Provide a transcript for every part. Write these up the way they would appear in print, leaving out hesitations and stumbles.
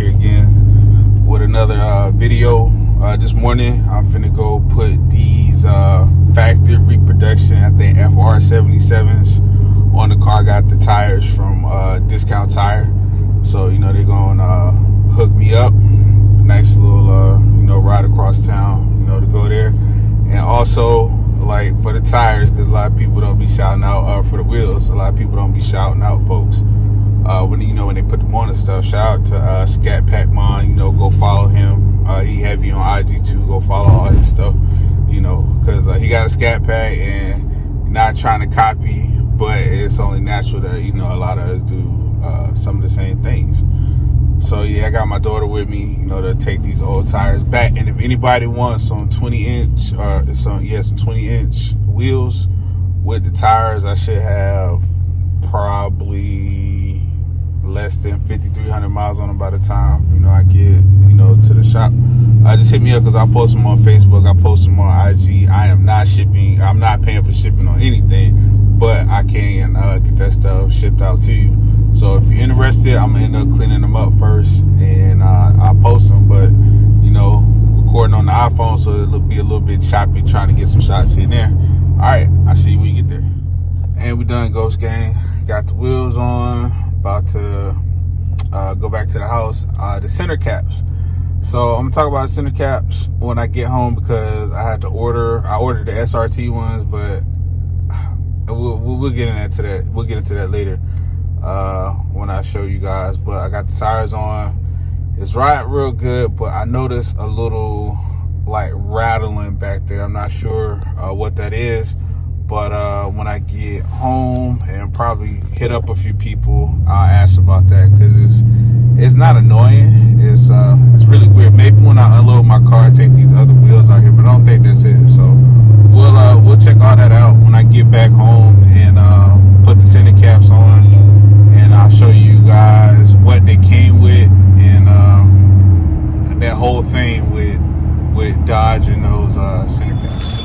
here again with another video. This morning I'm finna go put these factory reproduction, I think FR77s on the car. I got the tires from Discount Tire, so you know they're gonna hook me up. Nice little you know, ride across town, you know, to go there. And also, like, for the tires, because a lot of people don't be shouting out for the wheels. A lot of people don't be shouting out, folks, when you know, when they put them on and stuff. Shout out to Scatpackmon, you know, go follow him. He heavy on IG too. Go follow all his stuff, you know, because he got a Scat Pack, and not trying to copy, but it's only natural that, you know, a lot of us do some of the same things. So yeah, I got my daughter with me, you know, to take these old tires back. And if anybody wants some 20-inch or some 20-inch wheels with the tires, I should have probably less than 5,300 miles on them by the time, you know, I get, you know, to the shop. Just hit me up, because I post them on Facebook, I post them on IG. I am not shipping, I'm not paying for shipping on anything, but I can get that stuff shipped out to you. So if you're interested, I'm gonna end up cleaning them up first, and I'll post them. But you know, recording on the iPhone, so it'll be a little bit choppy trying to get some shots in there. All right, I'll see you when you get there. And we done, Ghost Gang. Got the wheels on. About to go back to the house. The center caps. So I'm gonna talk about the center caps when I get home, because I had to order. I ordered the SRT ones, but we'll get into that. We'll get into that later. When I show you guys. But I got the tires on. It's riding real good, but I noticed a little like rattling back there. I'm not sure what that is, but when I get home and probably hit up a few people, I'll ask about that, because it's not annoying. It's really weird. Maybe when I unload my car and take these other wheels out here, but I don't think that's it. So we'll check all that out when I get back home and put the center caps on. And I'll show you guys what they came with, and that whole thing with Dodge and those center caps.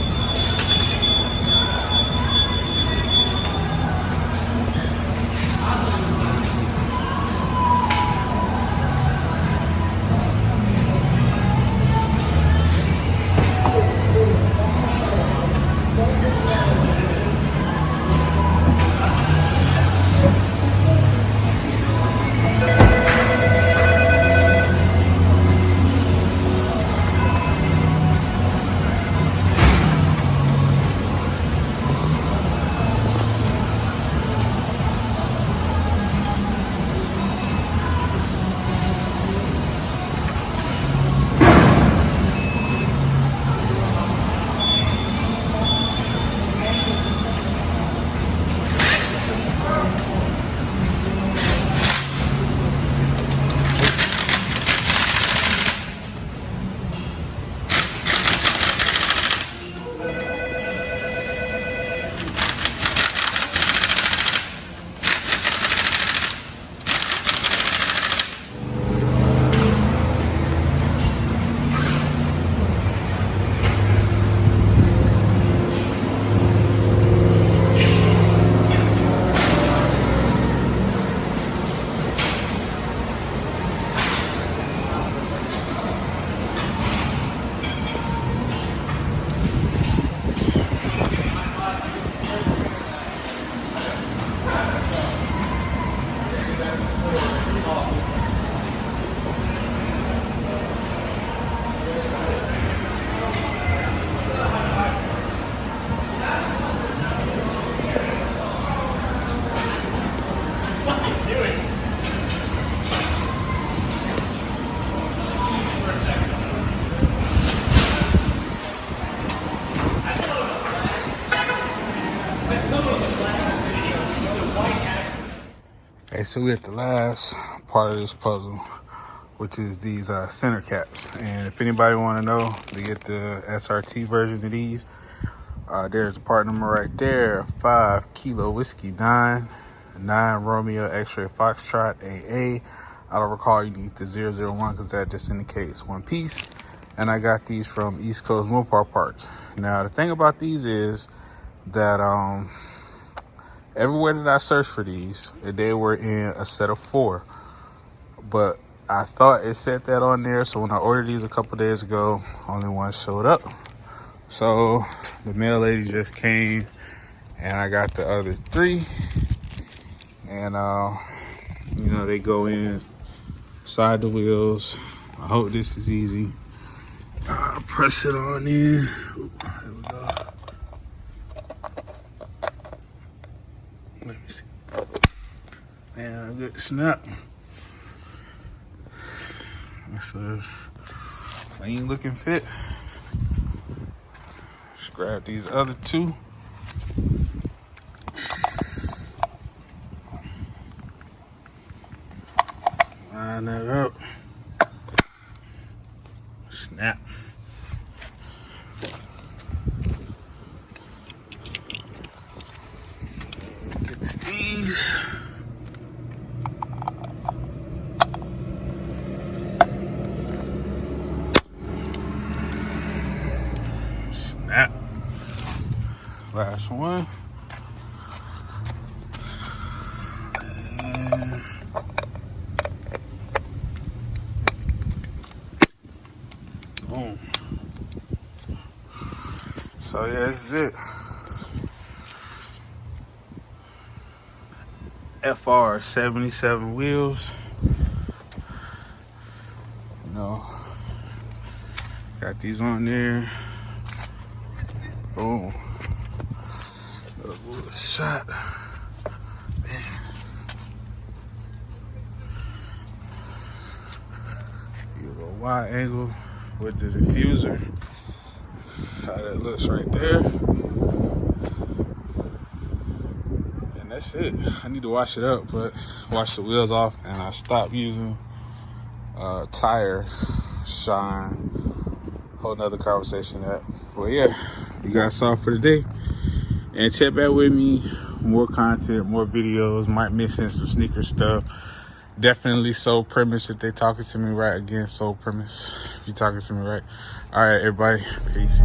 Okay, so we're at the last part of this puzzle, which is these center caps. And if anybody want to know to get the SRT version of these, there's the part number right there: 5 Kilo Whiskey 9 Romeo X-Ray Foxtrot AA. I don't recall you need the 001 because that just indicates one piece. And I got these from East Coast Mopar Parts. Now the thing about these is that everywhere that I searched for these, they were in a set of 4. But I thought it said that on there, so when I ordered these a couple days ago, only one showed up. So the mail lady just came and I got the other 3. And you know, they go inside the wheels. I hope this is easy. Press it on in. There we go. Let me see. Man, a good snap. It's a clean looking fit. Just grab these other 2. Line that up. Snap. Get to these. Snap. Last one. And boom. So yeah, that's it. FR77 wheels. You know, got these on there. Boom. A little shot. Man. Give a little wide angle with the diffuser. How that looks right there. And that's it. I need to wash it up, but wash the wheels off, and I stopped using tire shine. Whole nother conversation that. Well, yeah, you guys saw for today. And check back with me. More content, more videos. Might miss in some sneaker stuff. Definitely Soul Premise if they talking to me right. Again, Soul Premise if you talking to me right. All right, everybody. Peace.